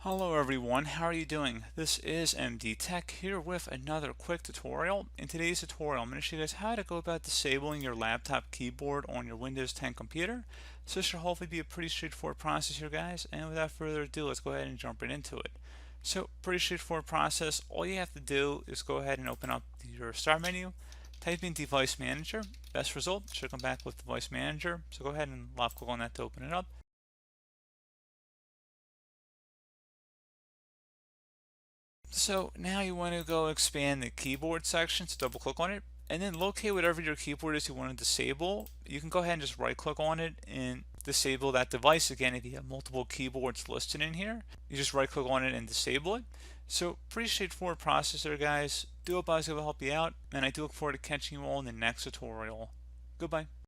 Hello everyone, how are you doing? This is MD Tech here with another quick tutorial. In today's tutorial, I'm going to show you guys how to go about disabling your laptop keyboard on your Windows 10 computer. So this should hopefully be a pretty straightforward process here, guys. And without further ado, let's go ahead and jump right into it. So pretty straightforward process. All you have to do is go ahead and open up your start menu, type in Device Manager. Best result should come back with Device Manager. So go ahead and left click on that to open it up. So now you want to go expand the keyboard section, so double click on it and then locate whatever your keyboard is you want to disable. You can go ahead and just right click on it and disable that device. Again, if you have multiple keyboards listed in here, you just right click on it and disable it. So pretty straightforward process there, guys. Do hope I was able to help you out, and I do look forward to catching you all in the next tutorial. Goodbye.